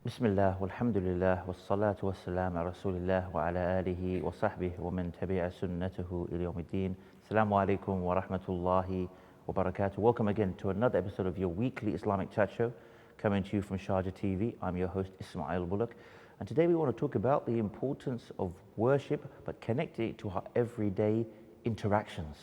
Bismillah, walhamdulillah, wassalatu wassalam ala rasulillah wa ala alihi wa sahbihi wa man tabi'a sunnatahu ila yawmiddin. Assalamu alaikum wa rahmatullahi wa barakatuh. Welcome again to another episode of your weekly Islamic chat show, coming to you from Sharjah TV. I'm your host, Ismail Bullock. And today we want to talk about the importance of worship, but connecting it to our everyday interactions.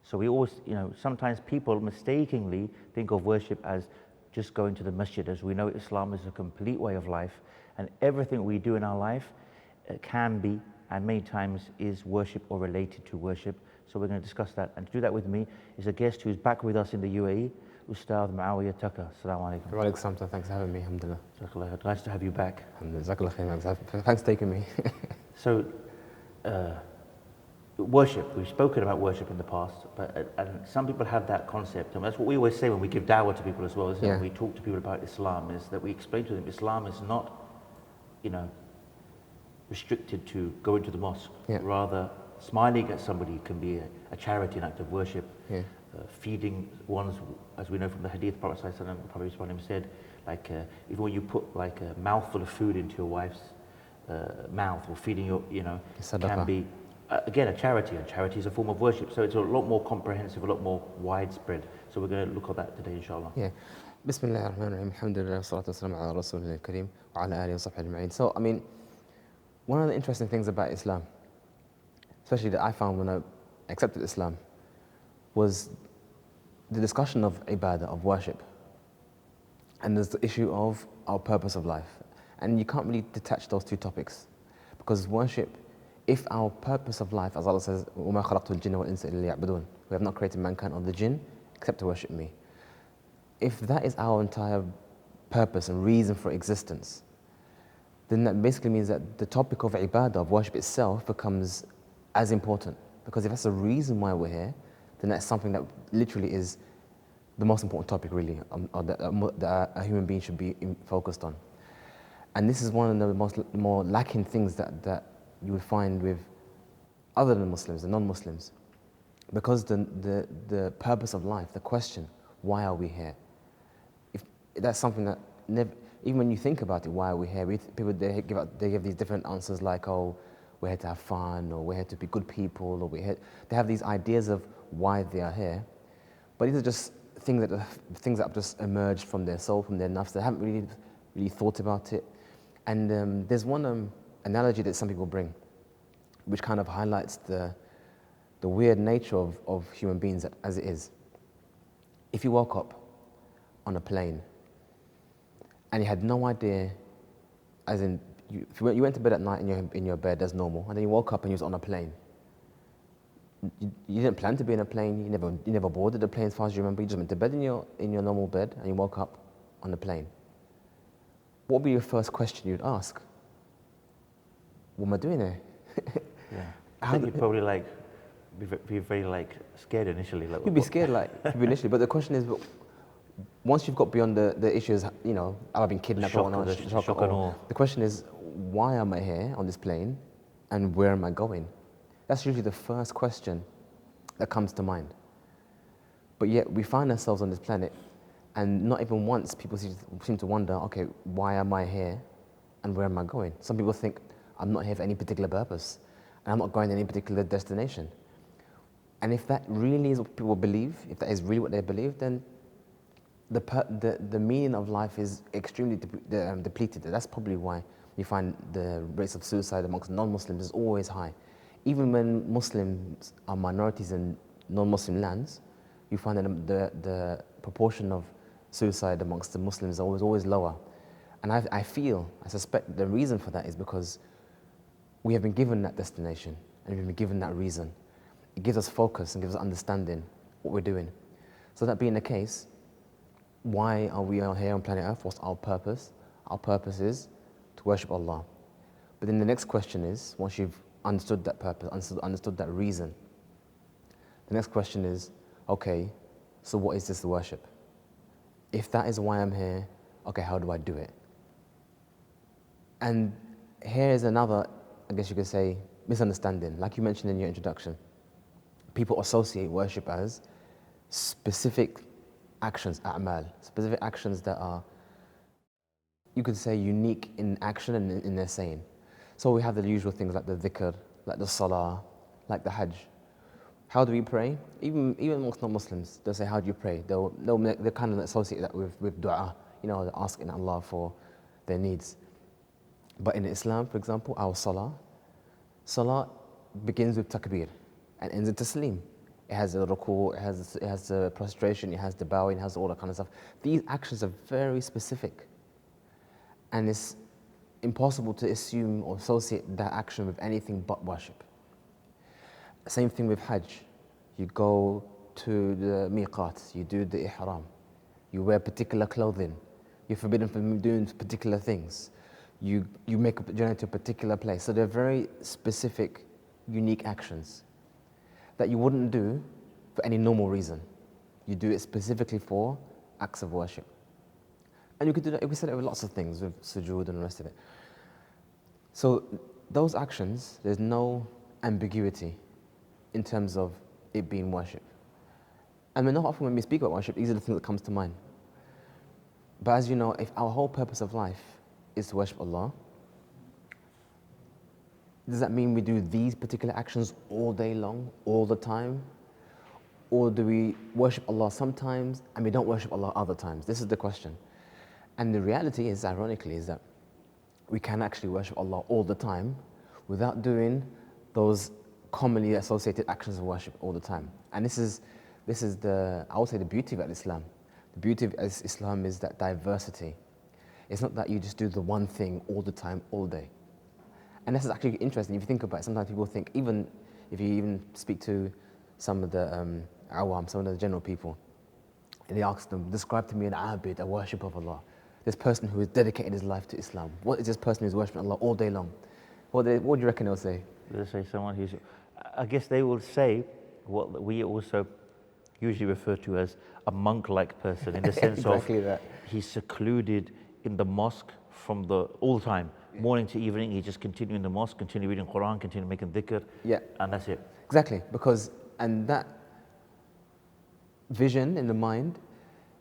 So we always, sometimes people mistakenly think of worship as just going to the masjid. As we know, Islam is a complete way of life, and everything we do in our life can be, and many times is worship or related to worship. So we're going to discuss that. And to do that with me is a guest who's back with us in the UAE, Ismail Mu'aawiyah Tucker. Assalamu alaikum. Wa alaikum salam. Thanks for having me, alhamdulillah. Nice to have you back. Thanks for taking me. So, worship, we've spoken about worship in the past, but and some people have that concept, and that's what we always say when we give dawah to people as well, isn't it? When we talk to people about Islam, is that we explain to them Islam is not, restricted to going to the mosque. Rather, smiling at somebody can be a charity, an act of worship. Feeding one's, as we know from the hadith, Prophet ﷺ said, even when you put like a mouthful of food into your wife's mouth, or feeding your, can be again a charity, and charity is a form of worship. So it's a lot more comprehensive, a lot more widespread. So we're going to look at that today, inshallah. Bismillah ar-Rahman ar-Rahim. Alhamdulillah, salatu wassalam ala rasulillah al-kareem wa ala alihi wa sahbihi ajma'in. So, one of the interesting things about Islam, especially that I found when I accepted Islam, was the discussion of ibadah, of worship. And there's the issue of our purpose of life. And you can't really detach those two topics. Because worship, if our purpose of life, as Allah says, وَمَا خَلَقْتُ الْجِنَّ وَالْإِنسَ إِلَّا لِيَعْبُدُونَ, we have not created mankind or the jinn except to worship me. If that is our entire purpose and reason for existence, then that basically means that the topic of ibadah, of worship itself, becomes as important. Because if that's the reason why we're here, then that's something that literally is the most important topic, really, or that a human being should be focused on. And this is one of the more lacking things that you would find with other than Muslims, the non-Muslims. Because the purpose of life, the question, why are we here? If that's something that never, even when you think about it, why are we here? People, they give these different answers like, oh, we're here to have fun, or we're here to be good people, or they have these ideas of why they are here. But these are just things that have just emerged from their soul, from their nafs. They haven't really thought about it. And there's one analogy that some people bring, which kind of highlights the weird nature of human beings as it is. If you woke up on a plane and you had no idea, as in you went to bed at night in your bed as normal, and then you woke up and you was on a plane. You didn't plan to be in a plane. You never boarded a plane, as far as you remember. You just went to bed in your normal bed, and you woke up on the plane. What would be your first question you'd ask? What am I doing here? I think you'd probably be very scared initially. You'd be scared initially, but the question is, once you've got beyond the issues, have I been kidnapped or not? Shock and awe. The question is, why am I here on this plane, and where am I going? That's usually the first question that comes to mind. But yet we find ourselves on this planet, and not even once people seem to wonder, okay, why am I here and where am I going? Some people think, I'm not here for any particular purpose, and I'm not going to any particular destination. And if that really is what people believe, if that is really what they believe, then the meaning of life is extremely depleted. That's probably why you find the rates of suicide amongst non-Muslims is always high. Even when Muslims are minorities in non-Muslim lands, you find that the proportion of suicide amongst the Muslims is always lower. And I suspect the reason for that is because we have been given that destination and we've been given that reason. It gives us focus and gives us understanding what we're doing. So that being the case, why are we here on planet Earth? What's our purpose? Our purpose is to worship Allah. But then the next question is, once you've understood that purpose, understood that reason, the next question is, okay, so what is this worship? If that is why I'm here, okay, how do I do it? And here is another, I guess you could say, misunderstanding. Like you mentioned in your introduction, people associate worship as specific actions, a'mal, specific actions that are, you could say, unique in action and in their saying. So we have the usual things like the dhikr, like the salah, like the hajj. How do we pray? Even amongst non-Muslims, they'll say, how do you pray? They'll kind of associate that with dua, they're asking Allah for their needs. But in Islam, for example, our salah begins with takbir and ends in taslim. It has a ruku, it has the prostration, it has the bowing, it has all that kind of stuff. These actions are very specific. And it's impossible to assume or associate that action with anything but worship. Same thing with hajj. You go to the miqat, you do the ihram, you wear particular clothing, you're forbidden from doing particular things, you make a journey to a particular place. So they're very specific, unique actions that you wouldn't do for any normal reason. You do it specifically for acts of worship. And you could do that, we said it with lots of things, with sujood and the rest of it. So those actions, there's no ambiguity in terms of it being worship. And not often when we speak about worship, these are the things that comes to mind. But as you know, if our whole purpose of life is to worship Allah, does that mean we do these particular actions all day long, all the time? Or do we worship Allah sometimes and we don't worship Allah other times? This is the question. And the reality is, ironically, is that we can actually worship Allah all the time without doing those commonly associated actions of worship all the time. And this is I would say the beauty of Islam. The beauty of Islam is that diversity. It's not that you just do the one thing all the time, all day. And this is actually interesting if you think about it. Sometimes people think, even if you even speak to some of the awam, some of the general people, and they ask them, describe to me an abid, a worshipper of Allah. This person who has dedicated his life to Islam. What is this person who's worshipping Allah all day long? What do you reckon they'll say? They'll say someone who's, I guess they will say what we also usually refer to as a monk-like person, in the sense exactly of that. He's secluded in the mosque from all the time. Yeah. Morning to evening, he's just continuing in the mosque, continue reading Quran, continue making dhikr, and that's it. Exactly, and that vision in the mind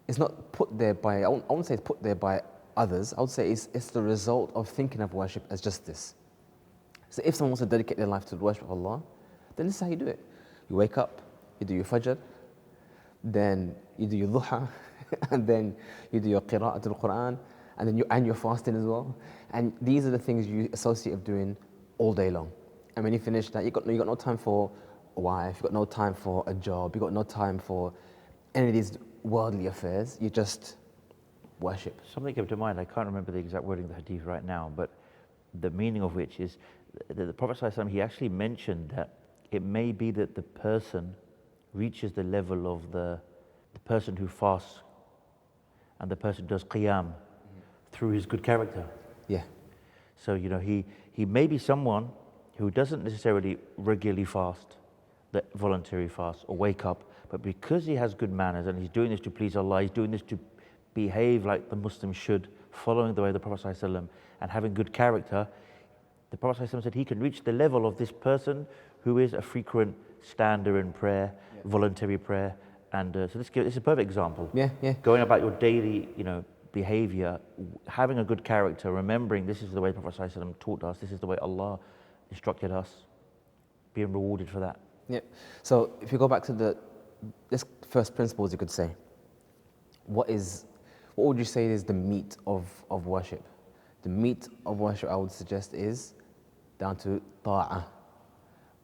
is not put there by, I won't say it's put there by others, I would say it's the result of thinking of worship as just this. So if someone wants to dedicate their life to the worship of Allah, then this is how you do it. You wake up, you do your fajr, then you do your duha, and then you do your qira'at al-Quran, and then you're fasting as well. And these are the things you associate of doing all day long. And when you finish that, you got no time for a wife, you got no time for a job, you got no time for any of these worldly affairs. You just worship. Something came to mind. I can't remember the exact wording of the hadith right now, but the meaning of which is the Prophet ﷺ, he actually mentioned that it may be that the person reaches the level of the person who fasts and the person who does qiyam through his good character. Yeah. So, he may be someone who doesn't necessarily regularly fast, the voluntary fast, or wake up, but because he has good manners and he's doing this to please Allah, he's doing this to behave like the Muslim should, following the way of the Prophet ﷺ and having good character, the Prophet ﷺ said he can reach the level of this person who is a frequent stander in prayer, voluntary prayer. And so this is a perfect example. Yeah. Going about your daily, behavior, having a good character, remembering this is the way the Prophet ﷺ taught us, this is the way Allah instructed us, being rewarded for that. Yeah. So if you go back to this first principles, you could say, what would you say is the meat of worship? The meat of worship, I would suggest, is down to ta'ah,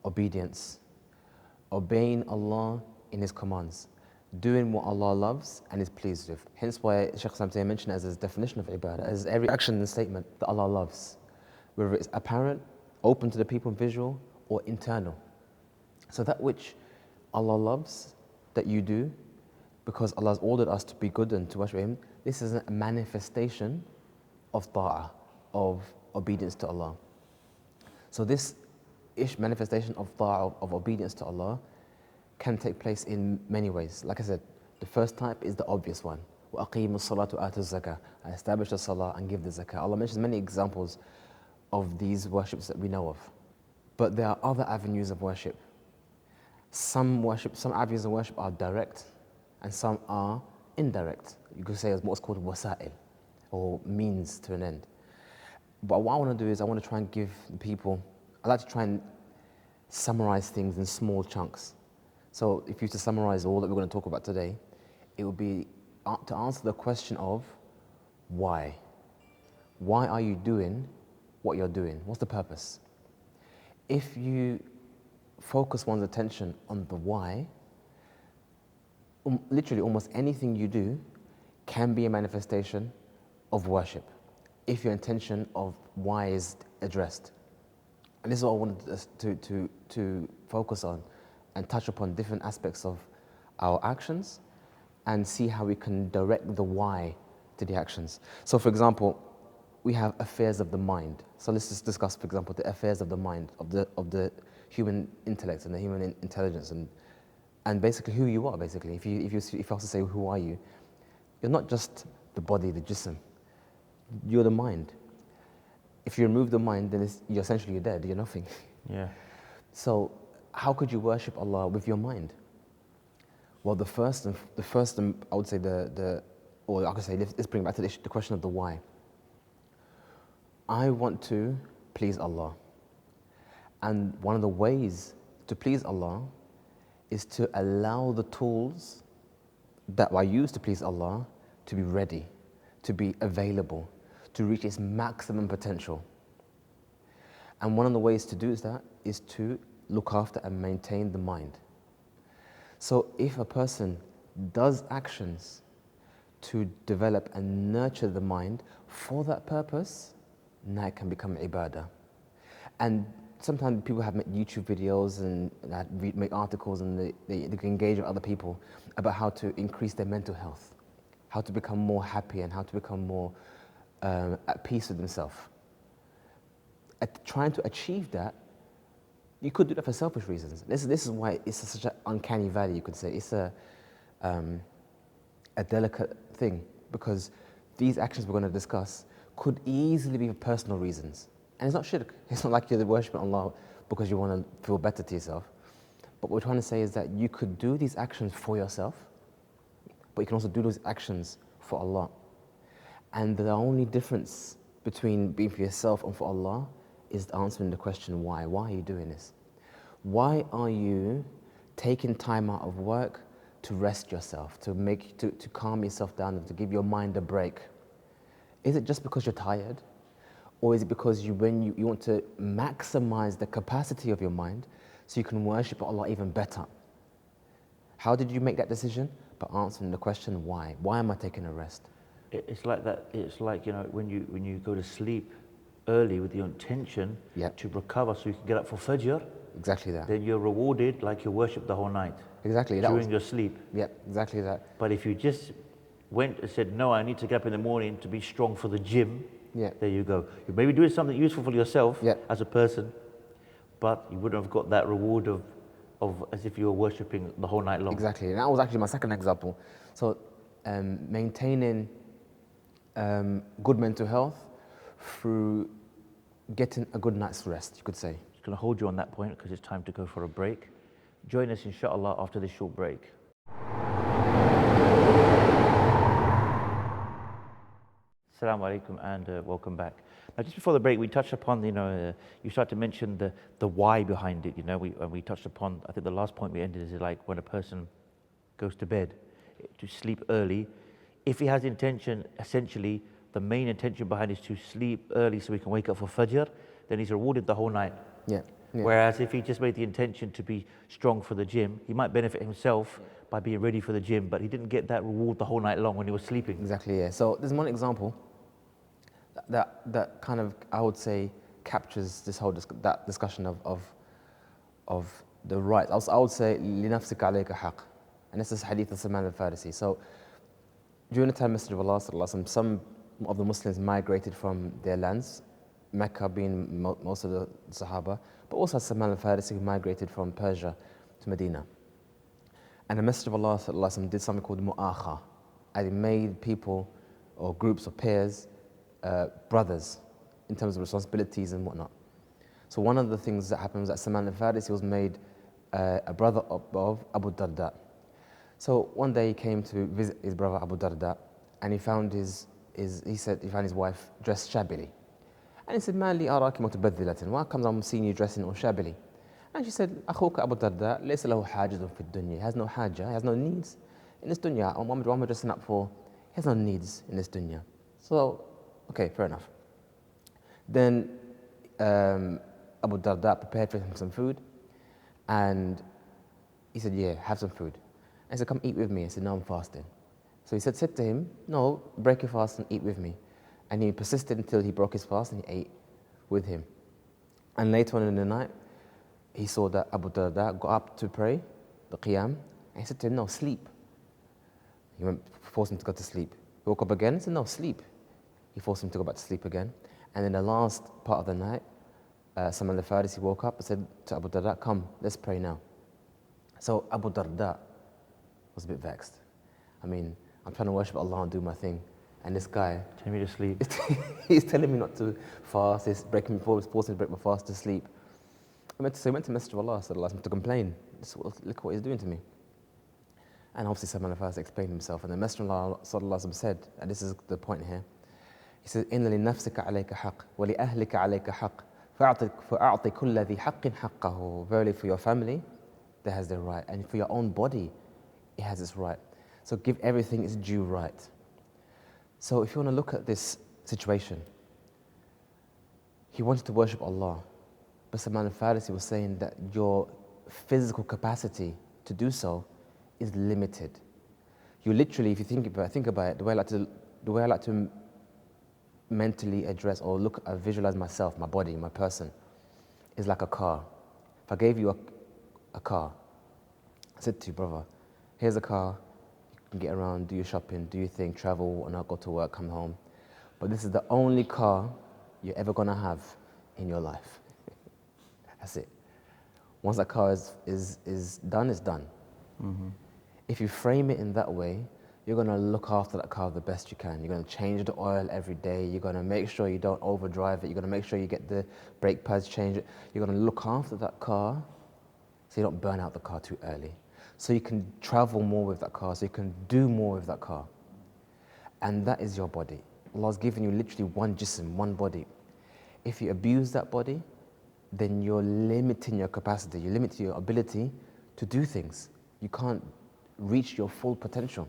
obedience, obeying Allah in His commands, doing what Allah loves and is pleased with. Hence why Shaykh Islam mentioned it as a definition of ibadah, as every action and statement that Allah loves, whether it's apparent, open to the people, visual, or internal. So that which Allah loves, that you do, because Allah has ordered us to be good and to worship Him, this is a manifestation of ta'ah, of obedience to Allah. So this manifestation of ta'ah, of obedience to Allah, can take place in many ways. Like I said, the first type is the obvious one. وَأَقِيمُوا الصَّلَاةَ وَآتُوا الزَّكَاةَ. I establish the salah and give the zakah. Allah mentions many examples of these worships that we know of. But there are other avenues of worship. Some avenues of worship are direct, and some are indirect. You could say it's what's called wasa'il, or means to an end. But what I want to do is I want to try and give the people, I like to try and summarize things in small chunks. So if you were to summarize all that we're going to talk about today, it would be to answer the question of why. Why are you doing what you're doing? What's the purpose? If you focus one's attention on the why, literally almost anything you do can be a manifestation of worship if your intention of why is addressed. And this is what I wanted us to focus on and touch upon different aspects of our actions and see how we can direct the why to the actions. So for example, we have affairs of the mind. So let's just discuss, for example, the affairs of the mind, of the human intellect and the human intelligence and basically who you are, basically. If I was to say, who are you? You're not just the body, the jism. You're the mind. If you remove the mind, then you're dead, you're nothing. Yeah. So how could you worship Allah with your mind? Well, the first, I would say or I could say, let's bring it back to the question of the why. I want to please Allah. And one of the ways to please Allah is to allow the tools that I use to please Allah to be ready, to be available, to reach its maximum potential. And one of the ways to do that is to look after and maintain the mind. So if a person does actions to develop and nurture the mind for that purpose, now it can become ibadah. And sometimes people have made YouTube videos and make articles and they can engage with other people about how to increase their mental health, how to become more happy and how to become more at peace with themselves. Trying to achieve that, you could do that for selfish reasons. This is why it's such an uncanny valley, you could say. It's a delicate thing because these actions we're going to discuss could easily be for personal reasons. And it's not shirk. It's not like you're worshiping Allah because you want to feel better to yourself. But what we're trying to say is that you could do these actions for yourself, but you can also do those actions for Allah. And the only difference between being for yourself and for Allah is answering the question why. Why are you doing this? Why are you taking time out of work to rest yourself, to calm yourself down and to give your mind a break? Is it just because you're tired? Or is it because you want to maximize the capacity of your mind so you can worship Allah even better? How did you make that decision? By answering the question why. Why am I taking a rest? It's like that. It's like, when you go to sleep early with the intention to recover so you can get up for Fajr. Exactly that. Then you're rewarded like you worship the whole night. Exactly. During your sleep. Yeah, exactly that. But if you just went and said, no, I need to get up in the morning to be strong for the gym, there you go. You may be doing something useful for yourself as a person, but you wouldn't have got that reward of as if you were worshipping the whole night long. Exactly. And that was actually my second example. So maintaining good mental health through getting a good night's rest, you could say. Just going to hold you on that point because it's time to go for a break. Join us, inshallah, after this short break. Assalamu alaikum and welcome back. Now, just before the break, we touched upon, you start to mention the why behind it. We touched upon, I think the last point we ended is like when a person goes to bed to sleep early. If he has intention, essentially, the main intention behind it is to sleep early so he can wake up for Fajr, then he's rewarded the whole night. Yeah. Whereas if he just made the intention to be strong for the gym, he might benefit himself by being ready for the gym, but he didn't get that reward the whole night long when he was sleeping. Exactly, yeah. So there's one example that kind of, I would say, captures this whole that discussion of the right. I would say, لِنَفْسِكَ عَلَيْكَ حَقٍّ. And this is hadith of Salman al-Farisi. So during the time of Messenger of Allah, some of the Muslims migrated from their lands, Mecca being most of the Sahaba, but also Salman al-Farisi who migrated from Persia to Medina. And the Messenger of Allah did something called mu'akha, and he made people or groups or pairs brothers in terms of responsibilities and whatnot. So one of the things that happened was that Salman al-Farisi was made a brother of Abu Darda. So one day he came to visit his brother Abu Darda, and he found he found his wife dressed shabbily. And he said, "Ma li araki mutabadhilatan? Why comes I'm seeing you dressing all shabbily?" And she said, "Akhuka Abu Darda, laysa lahu hajatun fi dunya." He has no haja, he has no needs in this dunya. What am I dressing up for? He has no needs in this dunya. So, okay, fair enough. Then Abu Darda prepared for him some food, and he said, "Yeah, have some food." And he said, "Come eat with me." I said, "No, I'm fasting." So he said to him, "No, break your fast and eat with me." And he persisted until he broke his fast and he ate with him. And later on in the night, he saw that Abu Darda got up to pray, the qiyam, and he said to him, "No, sleep." He forced him to go to sleep. He woke up again and said, "No, sleep." He forced him to go back to sleep again. And in the last part of the night, Salman al-Farisi woke up and said to Abu Darda, "Come, let's pray now." So Abu Darda was a bit vexed. I mean, I'm trying to worship Allah and do my thing, and this guy Telling me to sleep. he's telling me not to fast, he's forcing me to break my fast to sleep. So he went to Messenger of Allah to complain. Look what he's doing to me. And obviously Salman al-Farisi explained himself, and the Messenger of Allah said, and this is the point here, he said, "Inna li nafsika alayka haqq, wa li ahlika alayka haqq, fa'a'ti kulla dhi haqqin haqqahu." Verily for your family, that has their right, and for your own body, it has its right. So give everything its due right. So if you want to look at this situation, he wanted to worship Allah, but Salman al-Farisi was saying that your physical capacity to do so is limited. You literally, if you think about it, the way I like to mentally address or visualize myself, my body, my person, is like a car. If I gave you a car, I said to you, "Brother, here's a car, you can get around, do your shopping, do your thing, travel, and not go to work, come home. But this is the only car you're ever gonna have in your life." That's it. Once that car is done, it's done. Mm-hmm. If you frame it in that way, you're gonna look after that car the best you can. You're gonna change the oil every day. You're gonna make sure you don't overdrive it. You're gonna make sure you get the brake pads changed. You're gonna look after that car so you don't burn out the car too early. So you can travel more with that car, so you can do more with that car. And that is your body. Allah's given you literally one jism, one body. If you abuse that body, then you're limiting your capacity, you're limiting your ability to do things. You can't reach your full potential.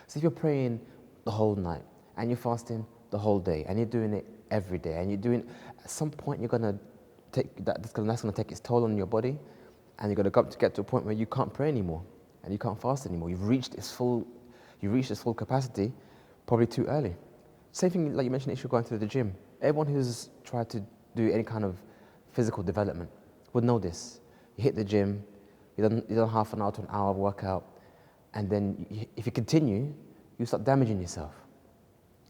So if you're praying the whole night, and you're fasting the whole day, and you're doing it every day, and you're doing, at some point you're gonna take that's gonna take its toll on your body, and you're gonna get to a point where you can't pray anymore, and you can't fast anymore. You've reached its full capacity, probably too early. Same thing, like you mentioned, issue going to the gym. Everyone who's tried to do any kind of physical development would know this. You hit the gym, you done half an hour to an hour workout, and then if you continue, you start damaging yourself.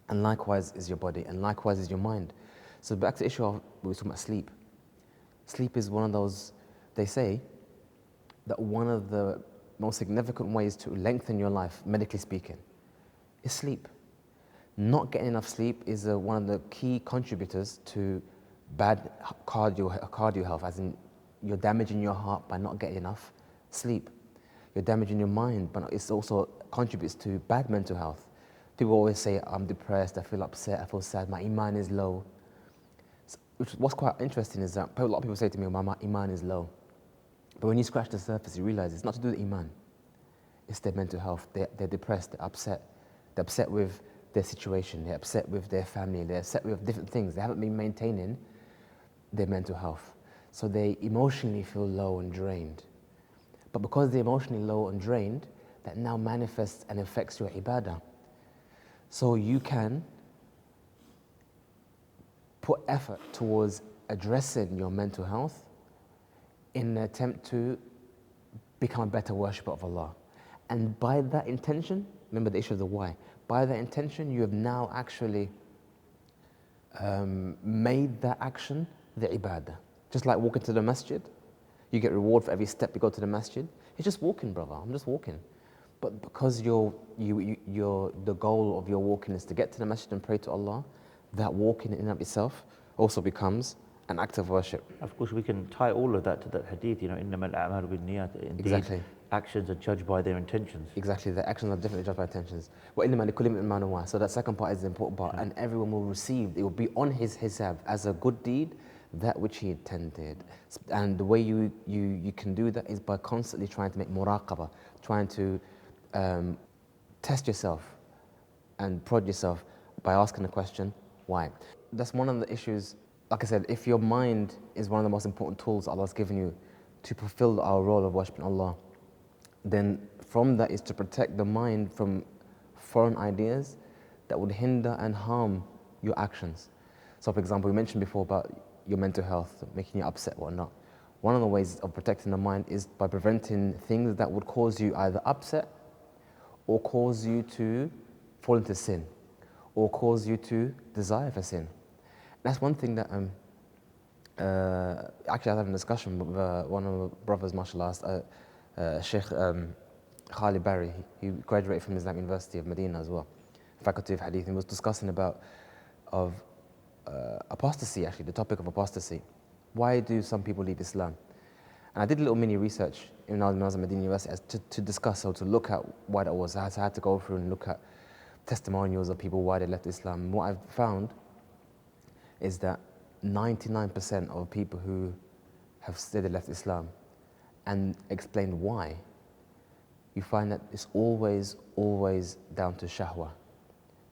And likewise is your body, and likewise is your mind. So back to the issue of, we were talking about sleep. Sleep is one of those, they say, that one of the most significant ways to lengthen your life, medically speaking, is sleep. Not getting enough sleep is one of the key contributors to bad cardio health, as in you're damaging your heart by not getting enough sleep. You're damaging your mind, but it also contributes to bad mental health. People always say, "I'm depressed, I feel upset, I feel sad, my iman is low." What's quite interesting is that a lot of people say to me, "My iman is low." But when you scratch the surface, you realize it's not to do with iman. It's their mental health. They're depressed, they're upset. They're upset with their situation, they're upset with their family, they're upset with different things. They haven't been maintaining their mental health. So they emotionally feel low and drained. But because they're emotionally low and drained, that now manifests and affects your ibadah. So you can put effort towards addressing your mental health in an attempt to become a better worshipper of Allah. And by that intention, remember the issue of the why, by that intention you have now actually made that action the ibadah. Just like walking to the masjid, you get reward for every step you go to the masjid. It's just walking, brother, I'm just walking. But because the goal of your walking is to get to the masjid and pray to Allah, that walking in and of itself also becomes an act of worship. Of course, we can tie all of that to that hadith, إِنَّمَا الْأَعْمَالُ بِالنِّيَّاتِ. Indeed, Exactly. actions are judged by their intentions. Exactly, the actions are definitely judged by intentions. وَإِنَّمَا لِكُلِّ امْرِئٍ مَا نَوَىٰ. So that second part is the important part, and everyone will receive, it will be on his hisab as a good deed, that which he intended. And the way you can do that is by constantly trying to make muraqabah, trying to test yourself and prod yourself by asking the question, why? That's one of the issues. Like I said, if your mind is one of the most important tools Allah's given you to fulfill our role of worshipping Allah, then from that is to protect the mind from foreign ideas that would hinder and harm your actions. So for example, we mentioned before about your mental health, making you upset or whatnot. One of the ways of protecting the mind is by preventing things that would cause you either upset or cause you to fall into sin or cause you to desire for sin. That's one thing that actually I was having a discussion with one of my brothers, mashallah, Sheikh Khalid Barry. He graduated from Islamic University of Medina as well, Faculty of Hadith, and was discussing about apostasy, actually, the topic of apostasy. Why do some people leave Islam? And I did a little mini research when I was at Medina University to discuss or to look at why that was. So I had to go through and look at testimonials of people why they left Islam. And what I've found is that 99% of people who have said they left Islam and explained why, you find that it's always down to shahwa,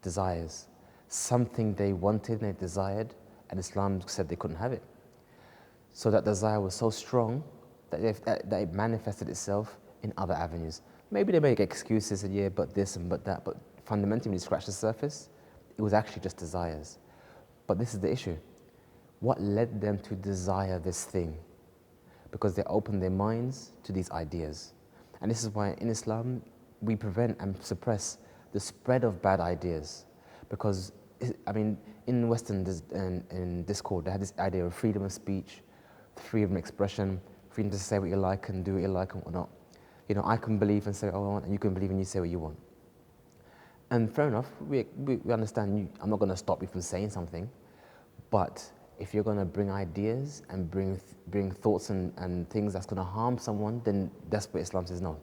desires. Something they wanted and they desired, and Islam said they couldn't have it. So that desire was so strong that it manifested itself in other avenues. Maybe they make excuses, and yeah, but this and but that, but fundamentally when you scratch the surface, it was actually just desires. But this is the issue. What led them to desire this thing? Because they opened their minds to these ideas. And this is why in Islam, we prevent and suppress the spread of bad ideas. Because, I mean, in Western in Discord, they had this idea of freedom of speech, freedom of expression, freedom to say what you like and do what you like and whatnot. You know, I can believe and say what I want, and you can believe and you say what you want. And fair enough, we understand I'm not going to stop you from saying something, but if you're going to bring ideas and bring thoughts and things that's going to harm someone, then that's what Islam says no.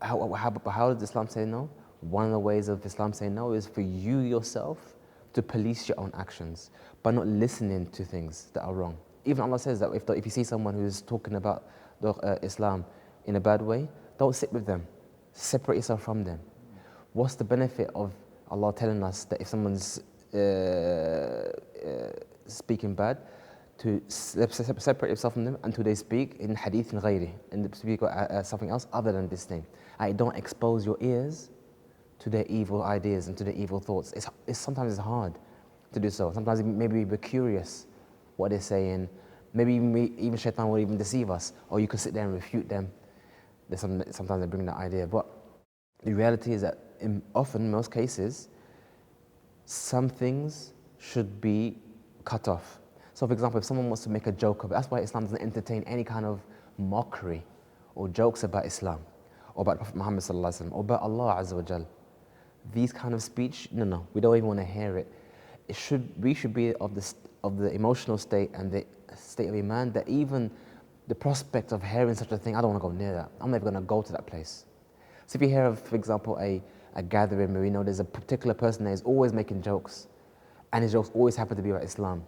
How does Islam say no? One of the ways of Islam saying no is for you yourself to police your own actions by not listening to things that are wrong. Even Allah says that if you see someone who's talking about Islam in a bad way, don't sit with them. Separate yourself from them. What's the benefit of Allah telling us that if someone's speaking bad, to separate yourself from them until they speak in hadith and ghayri, and they speak something else other than this thing. I don't expose your ears to their evil ideas and to their evil thoughts. Sometimes it's hard to do so. Sometimes maybe we're curious what they're saying. Maybe even shaitan will even deceive us, or you can sit there and refute them. Sometimes they bring that idea, but the reality is that in most cases, some things should be cut off. So for example, if someone wants to make a joke of it, that's why Islam doesn't entertain any kind of mockery or jokes about Islam or about Prophet Muhammad sallallahu alaihi wasallam or about Allah azza wa jal. These kind of speech, no, we don't even want to hear it. We should be of the emotional state and the state of iman that even the prospect of hearing such a thing, I don't want to go near that. I'm never going to go to that place. So if you hear of, for example, a gathering where we know there's a particular person that is always making jokes, and his jokes always happen to be about Islam,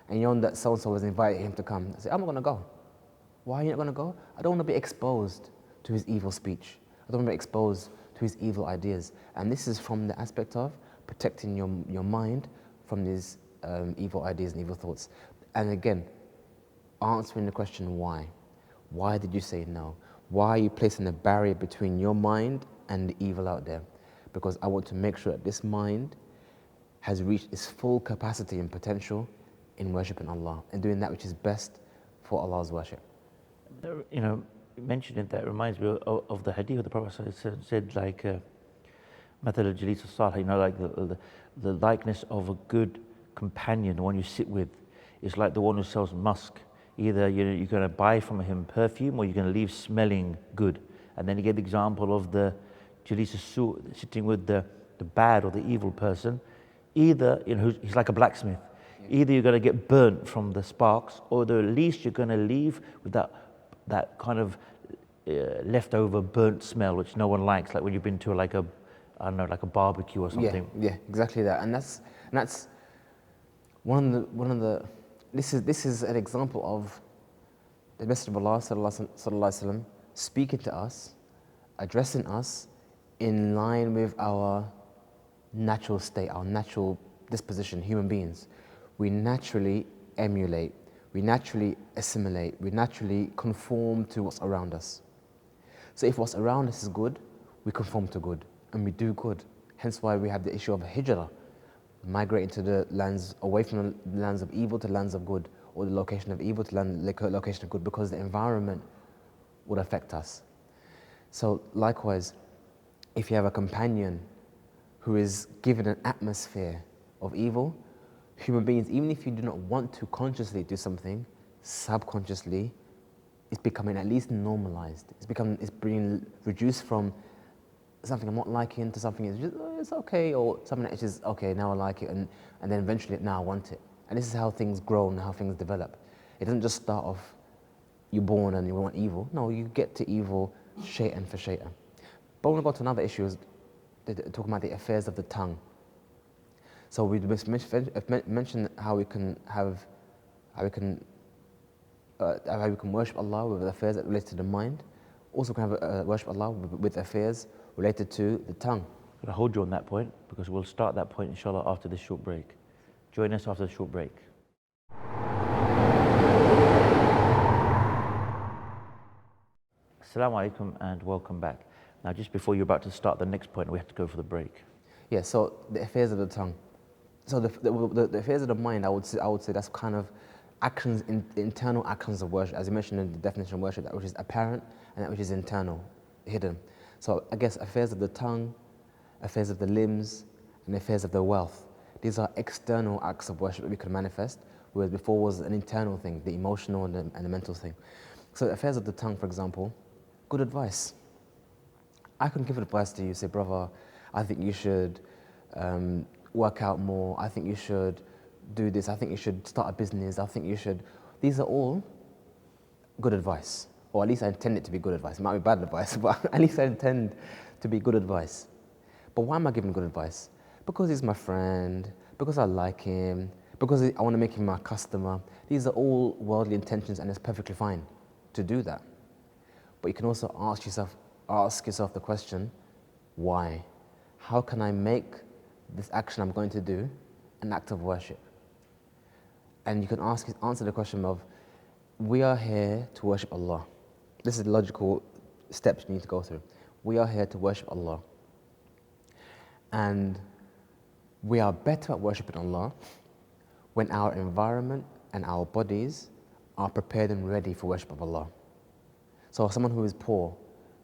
and you know that so-and-so has invited him to come, I say, I'm not going to go. Why are you not going to go? I don't want to be exposed to his evil speech. I don't want to be exposed to his evil ideas. And this is from the aspect of protecting your mind from these evil ideas and evil thoughts. And again, answering the question why. Why did you say no? Why are you placing a barrier between your mind and the evil out there? Because I want to make sure that this mind has reached its full capacity and potential in worshipping Allah and doing that which is best for Allah's worship. You know, mentioning that reminds me of the hadith of the Prophet said, like, مثل الجليس الصالح, you know, like the likeness of a good companion, the one you sit with, is like the one who sells musk. Either you're going to buy from him perfume or you're going to leave smelling good. And then you get the example of the Jalis sitting with the bad or the evil person. Either, you know, he's like a blacksmith. Either you're going to get burnt from the sparks, or at least you're going to leave with that kind of leftover burnt smell, which no one likes, like when you've been to like a, I don't know, like a barbecue or something. Yeah, exactly that. And that's one of the this is an example of the Messenger of Allah sallallahu alaihi wasallam speaking to us, addressing us in line with our natural state, our natural disposition, human beings. We naturally emulate, we naturally assimilate, we naturally conform to what's around us. So if what's around us is good, we conform to good and we do good. Hence why we have the issue of hijrah, migrating to the lands, away from the lands of evil to lands of good, or the location of evil to the location of good, because the environment would affect us. So likewise, if you have a companion who is given an atmosphere of evil, human beings, even if you do not want to consciously do something, subconsciously, it's becoming at least normalized. It's being reduced from something I'm not liking to something that's just, oh, it's okay, or something that's just, okay, now I like it, and then eventually, now I want it. And this is how things grow and how things develop. It doesn't just start off, you're born and you want evil. No, you get to evil shay'an for shay'an. But I want to go to another issue, is talking about the affairs of the tongue. So we mentioned how we can worship Allah with affairs that relate to the mind. Also, we can have worship Allah with affairs related to the tongue. I'm going to hold you on that point, because we'll start that point inshallah after this short break. Join us after the short break. Assalamu alaikum and welcome back. Now, just before you're about to start the next point, we have to go for the break. Yeah, so the affairs of the tongue. So the affairs of the mind, I would say that's kind of actions, internal actions of worship, as you mentioned in the definition of worship, that which is apparent and that which is internal, hidden. So I guess affairs of the tongue, affairs of the limbs, and affairs of the wealth. These are external acts of worship that we can manifest, whereas before was an internal thing, the emotional and the mental thing. So the affairs of the tongue, for example, good advice. I can give advice to you, say, brother, I think you should work out more, I think you should do this, I think you should start a business, I think you should. These are all good advice, or at least I intend it to be good advice. It might be bad advice, but at least I intend to be good advice. But why am I giving good advice? Because he's my friend, because I like him, because I want to make him my customer. These are all worldly intentions, and it's perfectly fine to do that. But you can also ask yourself the question, why? How can I make this action I'm going to do an act of worship? And you can answer the question of, we are here to worship Allah. This is the logical steps you need to go through. We are here to worship Allah. And we are better at worshiping Allah when our environment and our bodies are prepared and ready for worship of Allah. So someone who is poor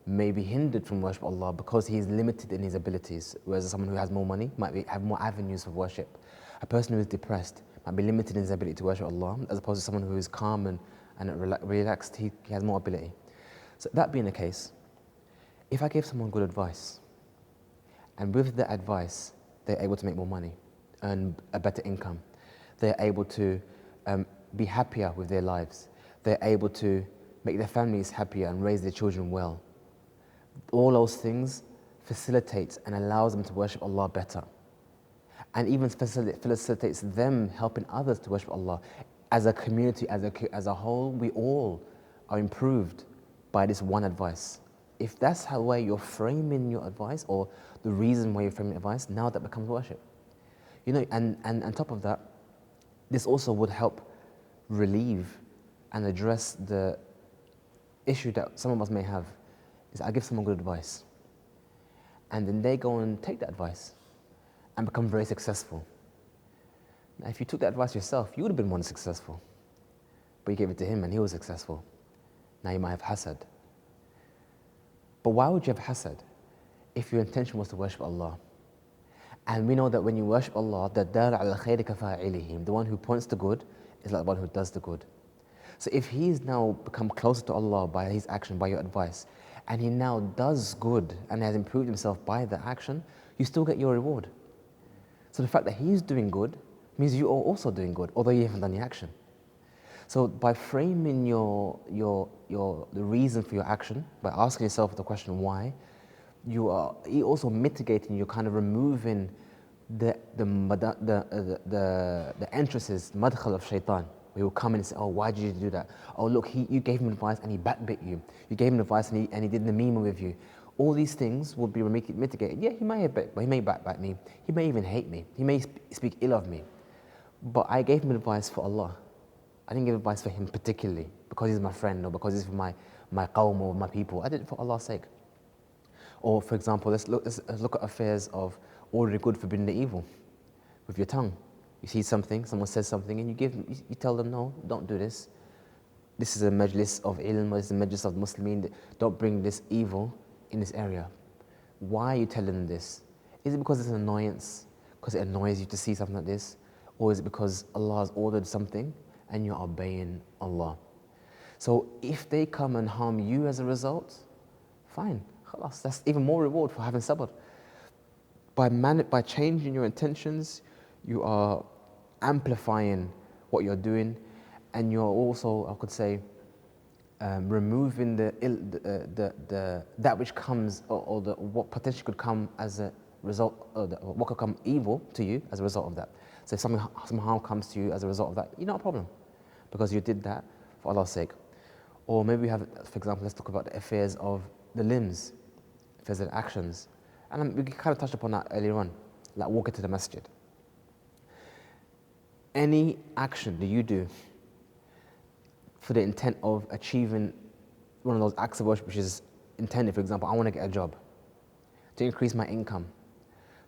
may be hindered from worship of Allah because he is limited in his abilities, whereas someone who has more money might have more avenues for worship. A person who is depressed might be limited in his ability to worship Allah, as opposed to someone who is calm and relaxed, he has more ability. So that being the case, if I gave someone good advice, and with the advice, they're able to make more money, earn a better income, they're able to be happier with their lives, they're able to make their families happier and raise their children well. All those things facilitates and allows them to worship Allah better. And even facilitates them helping others to worship Allah. As a community, as a whole, we all are improved by this one advice. If that's how way you're framing your advice, or the reason why you're framing advice, now that becomes worship. You know, and on top of that, this also would help relieve and address the issue that some of us may have, is I give someone good advice, and then they go and take that advice and become very successful. Now, if you took that advice yourself, you would have been more successful, but you gave it to him and he was successful. Now you might have hasad. But why would you have hasad if your intention was to worship Allah? And we know that when you worship Allah, the one who points to good is like the one who does the good. So if he's now become closer to Allah by his action, by your advice, and he now does good and has improved himself by the action, you still get your reward. So the fact that he's doing good means you are also doing good, although you haven't done the action. So by framing the reason for your action, by asking yourself the question why, you are also mitigating, you're kind of removing the entrances, madkhal of shaitan. He will come in and say, oh, why did you do that? Oh, look, you gave him advice and he backbit you. You gave him advice and he did the meme with you. All these things will be mitigated. Yeah, he may backbite me. He may even hate me. He may speak ill of me. But I gave him advice for Allah. I didn't give advice for him particularly because he's my friend or because he's for my qawm or my people. I did it for Allah's sake. Or for example, let's look at affairs of ordering good, forbidding the evil with your tongue. You see something, someone says something, and you tell them, no, don't do this. This is a majlis of ilm, this is a majlis of Muslimin. Don't bring this evil in this area. Why are you telling them this? Is it because it's an annoyance? Because it annoys you to see something like this? Or is it because Allah has ordered something and you're obeying Allah? So if they come and harm you as a result, fine. Khalas, that's even more reward for having sabr. By changing your intentions, you are amplifying what you're doing, and you're also, I could say, removing that which comes, or what potentially could come as a result, what could come evil to you as a result of that. So if some harm comes to you as a result of that, you're not a problem, because you did that for Allah's sake. Or maybe we have, for example, let's talk about the affairs of the limbs, affairs of the actions. And we kind of touched upon that earlier on, like walking to the masjid. Any action that you do for the intent of achieving one of those acts of worship which is intended, for example, I want to get a job to increase my income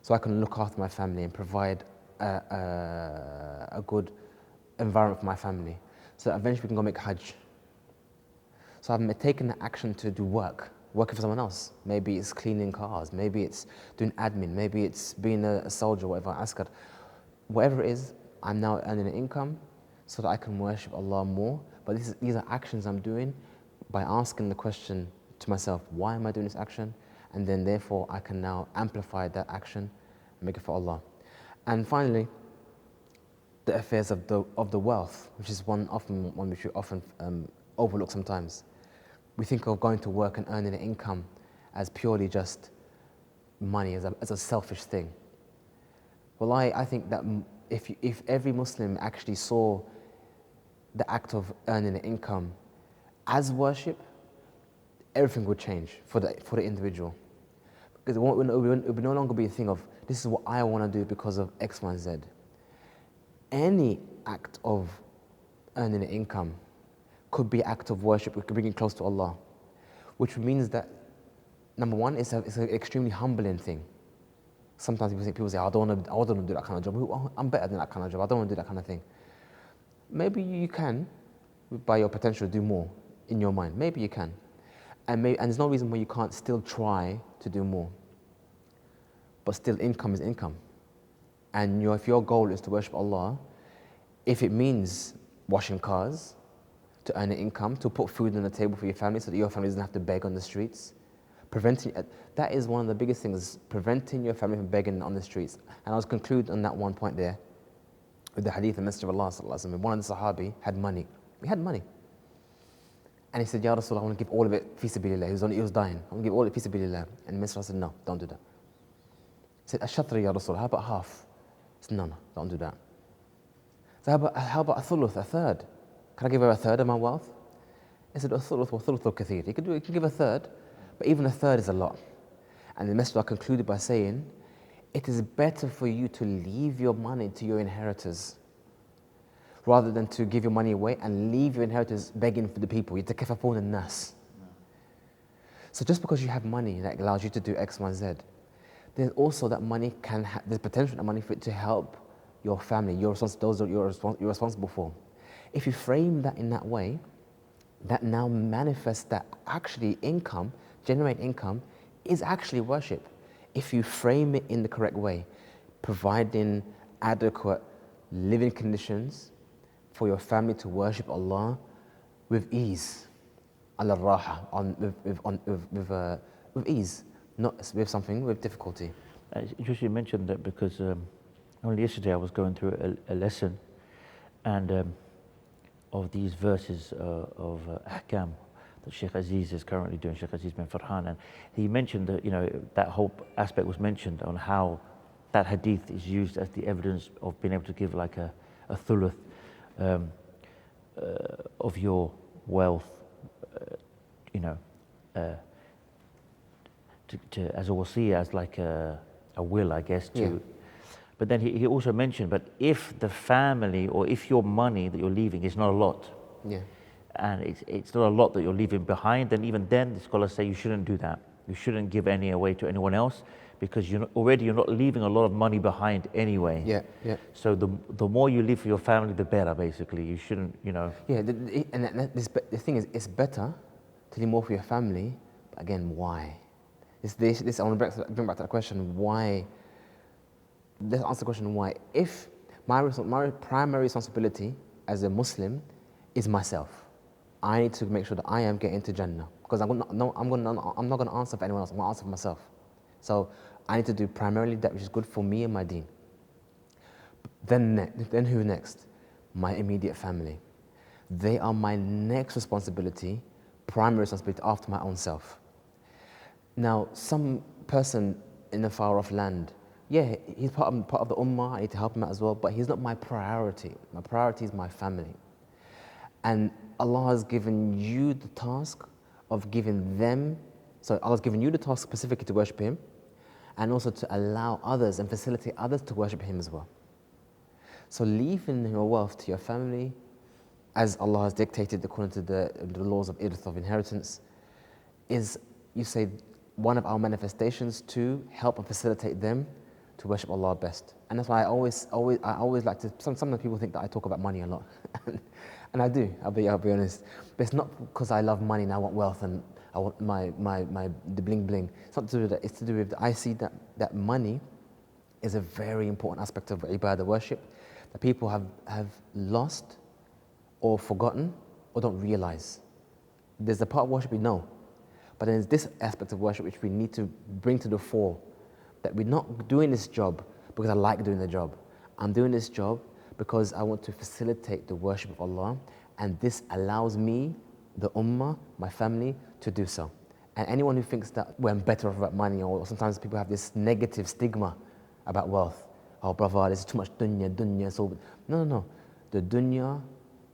so I can look after my family and provide a good environment for my family, so that eventually we can go make Hajj. So I've taken the action to do working for someone else. Maybe it's cleaning cars, maybe it's doing admin, maybe it's being a soldier, whatever, askar. Whatever it is, I'm now earning an income so that I can worship Allah more. But these are actions I'm doing by asking the question to myself, why am I doing this action? And then therefore I can now amplify that action and make it for Allah. And finally, the affairs of the wealth, which is one which we often overlook sometimes. We think of going to work and earning an income as purely just money, as a selfish thing. Well, I think that if every Muslim actually saw the act of earning an income as worship, everything would change for the individual. Because it would no longer be a thing of, this is what I want to do because of X, Y, Z. Any act of earning an income could be an act of worship, it could bring you close to Allah, which means that, number one, it's an extremely humbling thing. Sometimes people say, I don't want to do that kind of job. I'm better than that kind of job. I don't want to do that kind of thing. Maybe you can, by your potential, do more in your mind. Maybe you can. And there's no reason why you can't still try to do more. But still, income is income. And if your goal is to worship Allah, if it means washing cars, to earn an income, to put food on the table for your family so that your family doesn't have to beg on the streets, that is one of the biggest things, preventing your family from begging on the streets. And I'll conclude on that one point there with the hadith of Messenger of Allah sallallahu alaihi wasallam. One of the Sahabi had money. He had money. And he said, Ya Rasulullah, I want to give all of it fi sabilillah. He was dying. I want to give all of it fi sabilillah. And the Messenger said, no, don't do that. He said, Ash-shatri ya Rasulullah, how about half? He said, no, don't do that. So how about a thuluth, a third? Can I give her a third of my wealth? He said, a-thuluth wa thuluth al-kathir. You can give a third, but even a third is a lot. And the Messenger concluded by saying, it is better for you to leave your money to your inheritors rather than to give your money away and leave your inheritors begging for the people. يَتَكَفَّفُونَ النَّاسِ. So just because you have money that allows you to do X, Y, Z, there's also that money there's potential that money for it to help your family, those that you're responsible for. If you frame that in that way, that now manifests that actually generate income is actually worship. If you frame it in the correct way, providing adequate living conditions for your family to worship Allah with ease, ala raha, with ease, not with something with difficulty. Just you mentioned that because Only yesterday I was going through a lesson and of these verses of Ahkam that Sheikh Aziz is currently doing, Sheikh Aziz bin Farhan, and he mentioned that, that whole aspect was mentioned on how that hadith is used as the evidence of being able to give like a thuluth of your wealth, as a wasiyah, as like a will, I guess, to. Yeah. But then he also mentioned, but if the family or if your money that you're leaving is not a lot, Yeah. and it's not a lot that you're leaving behind, then even then the scholars say you shouldn't do that. You shouldn't give any away to anyone else because you're not leaving a lot of money behind anyway. Yeah. Yeah. So the more you leave for your family, the better. Basically, you shouldn't, Yeah. The thing is, it's better to leave more for your family. But again, why? This I want to bring back to that question. Why? Let's answer the question why. If my primary responsibility as a Muslim is myself, I need to make sure that I am getting to Jannah because I'm not going to answer for anyone else. I'm going to answer for myself. So I need to do primarily that which is good for me and my deen. Then who next? My immediate family. They are my next responsibility, primary responsibility after my own self. Now, some person in a far-off land, yeah, he's part of the ummah, I need to help him out as well, but he's not my priority. My priority is my family. And Allah has given you the task of giving them, so Allah's given you the task specifically to worship Him, and also to allow others and facilitate others to worship Him as well. So leaving your wealth to your family, as Allah has dictated according to the laws of irth, of inheritance, is, you say, one of our manifestations to help and facilitate them to worship Allah best. And that's why I always like to, some of the people think that I talk about money a lot. And I do, I'll be honest. But it's not because I love money and I want wealth and I want the bling bling. It's not to do with that, it's to do with, I see that money is a very important aspect of ibadah, worship, that people have lost or forgotten or don't realize. There's a part of worship we know, but then there's this aspect of worship which we need to bring to the fore, that we're not doing this job because I like doing the job. I'm doing this job because I want to facilitate the worship of Allah, and this allows me, the ummah, my family, to do so. And anyone who thinks that I'm better off about money, or sometimes people have this negative stigma about wealth. Oh, brother, there's too much dunya. So no. The dunya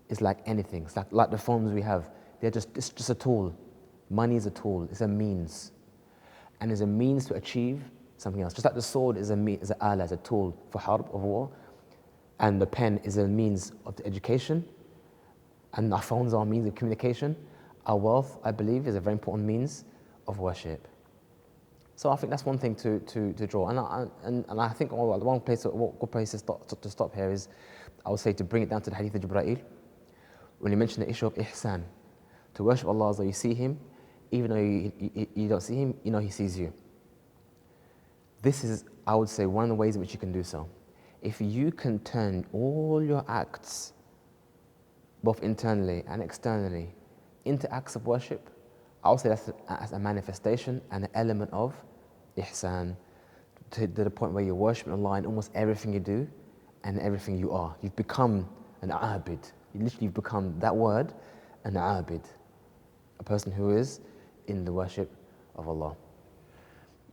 is like anything. It's like the phones we have. It's just a tool. Money is a tool. It's a means, and it's a means to achieve something else. Just like the sword is an ally, is a tool for harb, of war, and the pen is a means of the education, and our phones are a means of communication. Our wealth, I believe, is a very important means of worship. So I think that's one thing to draw. And I think one place, good place to stop here is, I would say, to bring it down to the hadith of Jibreel, when you mention the issue of ihsan, to worship Allah as though you see Him, even though you don't see Him, you know He sees you. This is, I would say, one of the ways in which you can do so. If you can turn all your acts, both internally and externally, into acts of worship, I would say that's a manifestation and an element of ihsan, to the point where you're worshiping Allah in almost everything you do and everything you are. You've become an abid. You've become that word, an abid, a person who is in the worship of Allah.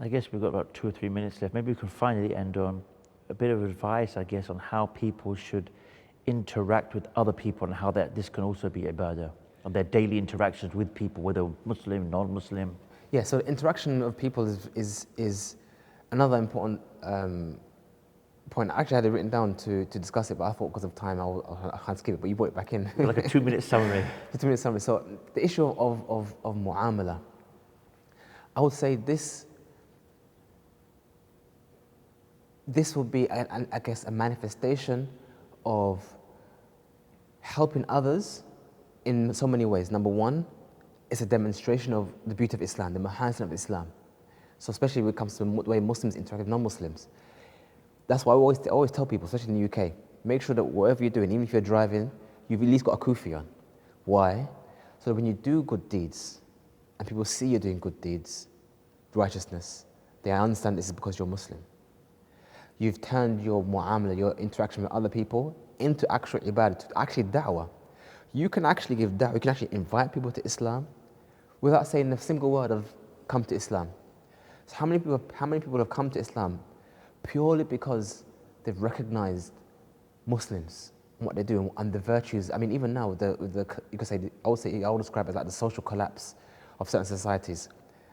I guess we've got about 2 or 3 minutes left. Maybe we can finally end on a bit of advice, I guess, on how people should interact with other people and how this can also be ibadah, on their daily interactions with people, whether Muslim, non-Muslim. Yeah, so interaction of people is another important point. I actually had it written down to discuss it, but I thought because of time I can't skip it, but you brought it back in. Like a 2-minute summary. A 2-minute summary. So the issue of mu'amala, I would say this will be, I guess, a manifestation of helping others in so many ways. Number one, it's a demonstration of the beauty of Islam, the mahasin of Islam. So especially when it comes to the way Muslims interact with non-Muslims. That's why I always tell people, especially in the UK, make sure that whatever you're doing, even if you're driving, you've at least got a kufi on. Why? So that when you do good deeds, and people see you doing good deeds, righteousness, they understand this is because you're Muslim. you've turned your mu'amala, your interaction with other people, into actual ibadah, actually da'wah. You can actually give da'wah, you can actually invite people to Islam without saying a single word of come to Islam. So how many people have come to Islam purely because they've recognized Muslims and what they do and the virtues? I mean, even now, you could say, I would describe it as like the social collapse of certain societies,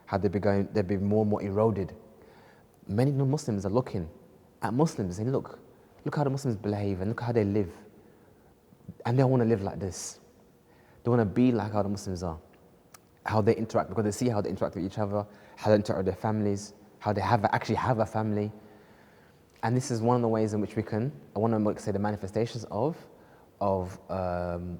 how they've been more and more eroded. Many non-Muslims are looking at Muslims and saying, look how the Muslims behave and look how they live. And they want to live like this. They want to be like how the Muslims are. How they interact, because they see how they interact with each other, how they interact with their families, how they actually have a family. And this is one of the ways in which I want to say the manifestations of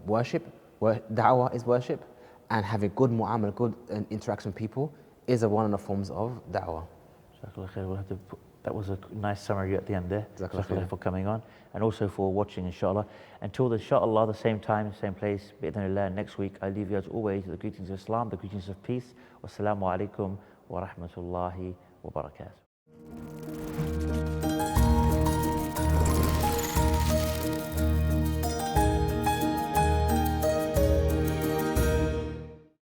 worship. Da'wah is worship, and having good mu'amala, good interaction with people is one of the forms of da'wah. That was a nice summary at the end there. Jazakallah for coming on and also for watching, inshallah. Until inshallah, the same time, same place, bi'idhnillah, next week, I leave you as always the greetings of Islam, the greetings of peace. Wassalamu alaikum wa rahmatullahi wa barakatuh.